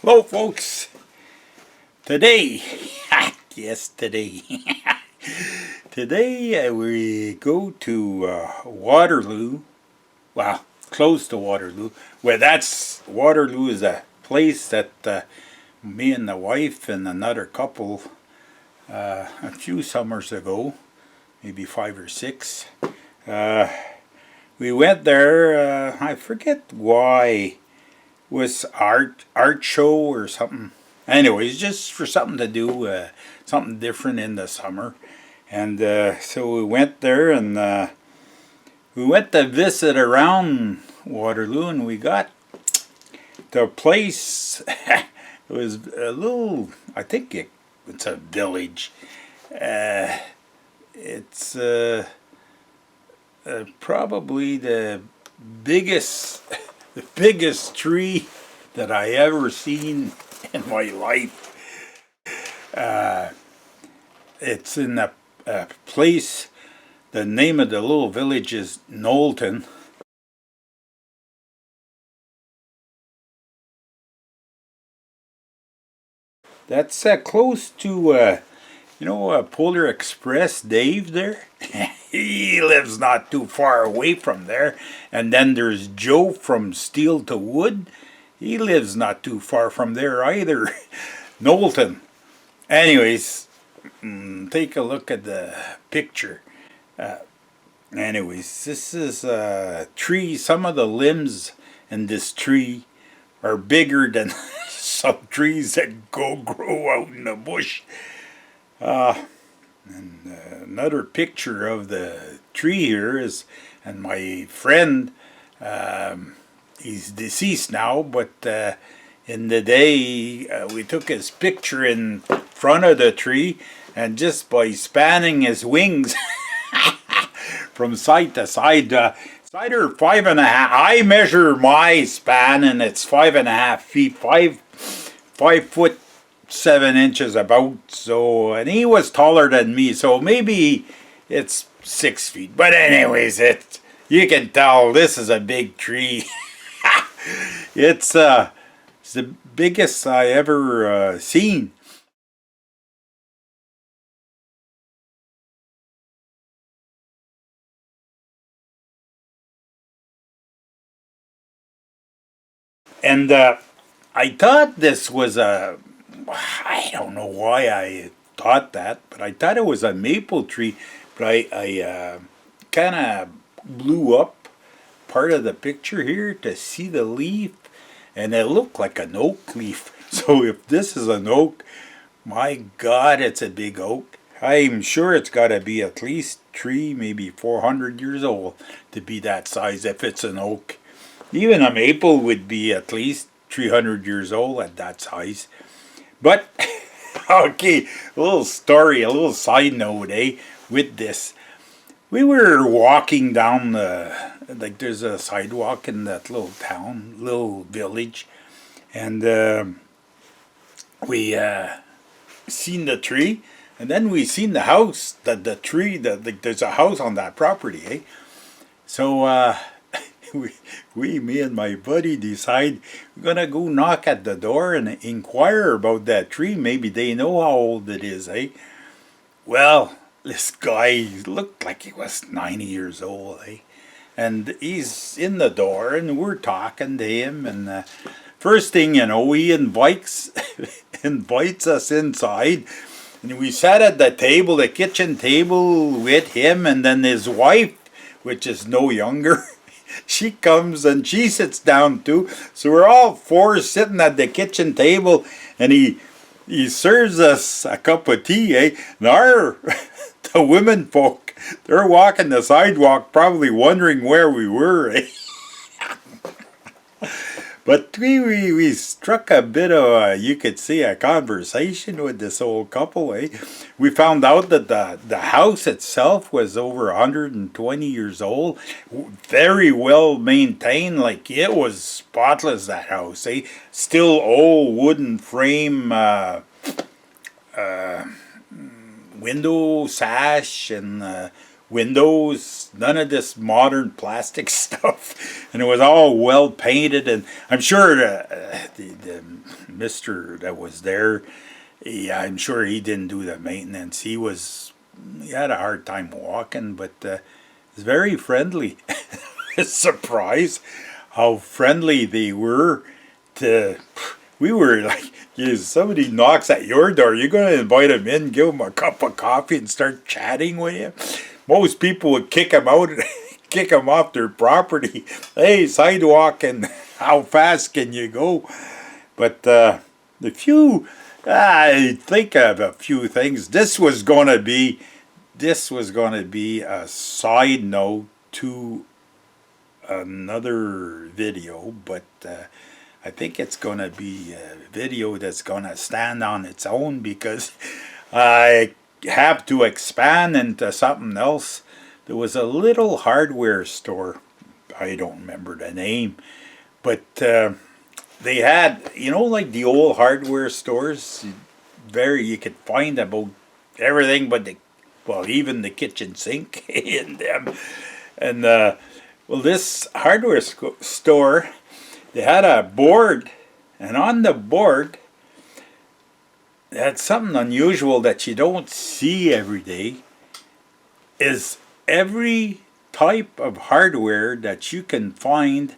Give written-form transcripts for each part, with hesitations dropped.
Hello folks, today, yes today, today we go to Waterloo, well close to Waterloo, well that's, Waterloo is a place that me and the wife and another couple a few summers ago, maybe 5 or 6, we went there, I forget why. Was art show or something. Anyways, just for something to do, something different in the summer. And so we went there, and we went to visit around Waterloo, and we got the place. It was a little, I think it's a village. It's probably the biggest the biggest tree that I ever seen in my life. It's in a place, the name of the little village is Knowlton. That's close to, Polar Express Dave there. He lives not too far away from there. And then there's Joe from Steel to Wood. He lives not too far from there either. Knowlton. Anyways, take a look at the picture. Anyways, this is a tree. Some of the limbs in this tree are bigger than some trees that grow out in the bush. And another picture of the tree here is, and my friend, he's deceased now, but in the day we took his picture in front of the tree, and just by spanning his wings from side to side, it's either 5.5. I measure my span, and it's 5.5 feet, 5 foot 7 inches about. So, and he was taller than me, so maybe it's 6 feet. But anyways, you can tell this is a big tree. It's the biggest I ever seen. And I thought this was I don't know why I thought that, but I thought it was a maple tree. But I kind of blew up part of the picture here to see the leaf, and it looked like an oak leaf. So if this is an oak, my God, it's a big oak. I'm sure it's got to be at least maybe 400 years old to be that size if it's an oak. Even a maple would be at least 300 years old at that size. But, okay, a little story, a little side note, with this. We were walking down like there's a sidewalk in that little town, little village, and we seen the tree, and then we seen the house, the tree, like there's a house on that property, So, me and my buddy decide we're gonna go knock at the door and inquire about that tree. Maybe they know how old it is, Well, this guy looked like he was 90 years old, And he's in the door, and we're talking to him, and first thing you know, he invites us inside, and we sat at the table, the kitchen table, with him, and then his wife, which is no younger. She comes and she sits down too. So we're all four sitting at the kitchen table, and he serves us a cup of tea, And the women folk, they're walking the sidewalk, probably wondering where we were, But we struck a bit of you could see a conversation with this old couple, We found out that the house itself was over 120 years old, very well maintained, like it was spotless, that house, Still old wooden frame window sash and windows, none of this modern plastic stuff, and it was all well painted. And I'm sure the Mister that was there, I'm sure he didn't do the maintenance. He had a hard time walking, but it's very friendly. Surprised how friendly they were. We were like, somebody knocks at your door, you're going to invite them in, give them a cup of coffee, and start chatting with you. Most people would kick them out, kick them off their property. Hey, sidewalk, and how fast can you go? But I think of a few things. This was going to be a side note to another video, but I think it's going to be a video that's going to stand on its own, because I have to expand into something else. There was a little hardware store, I don't remember the name, but they had, like the old hardware stores, you could find about everything but even the kitchen sink in them. And this hardware store, they had a board, and on the board they had something unusual that you don't see every day. Is every type of hardware that you can find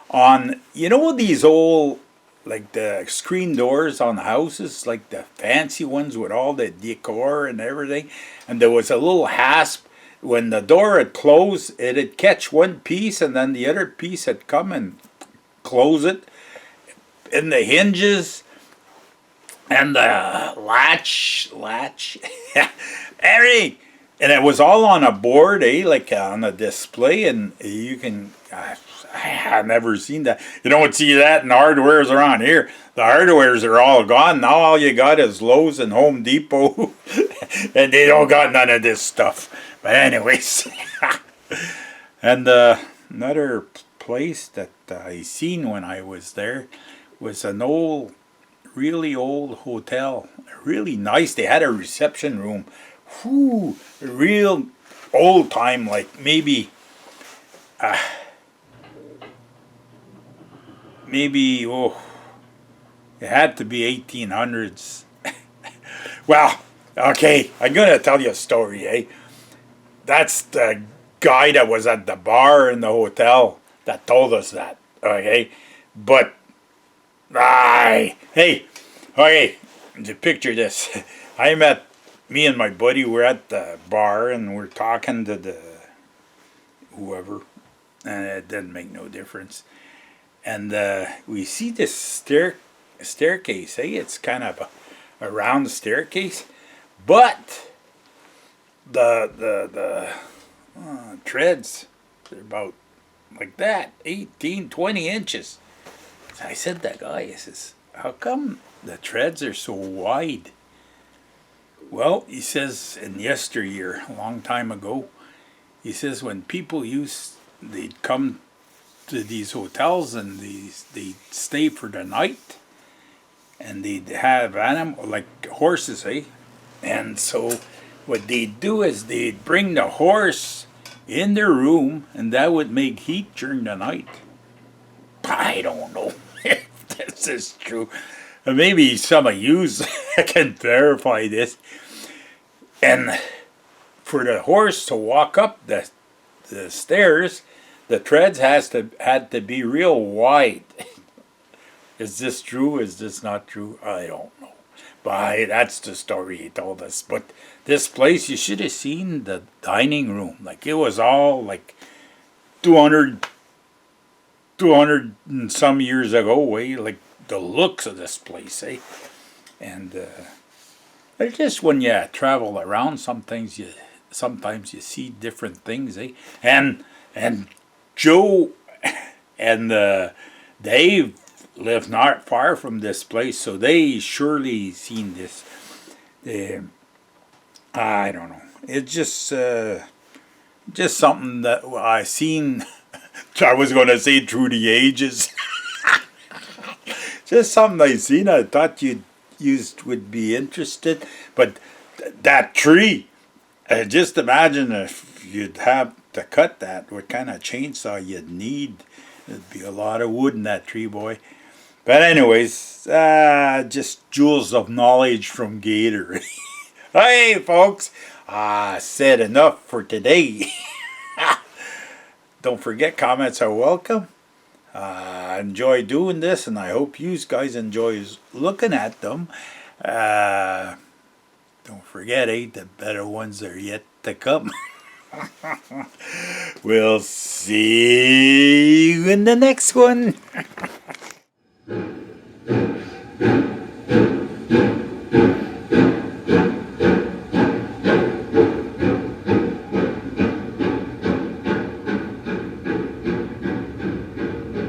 on, these old, like the screen doors on houses, like the fancy ones with all the decor and everything, and there was a little hasp. When the door had closed, it'd catch one piece, and then the other piece had come and close it. And the hinges and the latch, everything. And it was all on a board, like on a display, and you can, I've never seen that. You don't see that in the hardwares around here. The hardwares are all gone. Now all you got is Lowe's and Home Depot, and they don't got none of this stuff. But anyways, and another place that I seen when I was there was an really old hotel. Really nice. They had a reception room. Real old time, like maybe it had to be 1800s. Well, okay, I'm gonna tell you a story, eh? That's the guy that was at the bar in the hotel that told us that, okay? But, okay, to picture this. Me and my buddy were at the bar, and we're talking to the whoever, and it didn't make no difference. And we see this staircase, eh? It's kind of a round staircase, but the treads, they're about like that, 18, 20 inches. So I said to that guy, I says, how come the treads are so wide? Well, he says, in yesteryear, a long time ago, he says when people they'd come to these hotels and they'd stay for the night, and they'd have animals, like horses, eh? And so what they'd do is they'd bring the horse in their room, and that would make heat during the night. I don't know if this is true. Maybe some of you can verify this. And for the horse to walk up the stairs, the treads had to be real wide. Is this true? Is this not true? I don't know. But that's the story he told us. But this place, you should have seen the dining room. Like, it was all like 200 and some years ago, eh? Like the looks of this place, eh? And it's just when you travel around, sometimes you see different things, eh? And Joe and Dave live not far from this place, so they surely seen this. I don't know. It's just something that I seen. I was going to say through the ages. Just something I seen. I thought you would be interested. But that tree, just imagine if you'd have to cut that, what kind of chainsaw you'd need. There'd be a lot of wood in that tree, boy. But anyways, just jewels of knowledge from Gator. Hey, folks, said enough for today. Don't forget, comments are welcome. I enjoy doing this, and I hope you guys enjoy looking at them. Don't forget, the better ones are yet to come. We'll see you in the next one.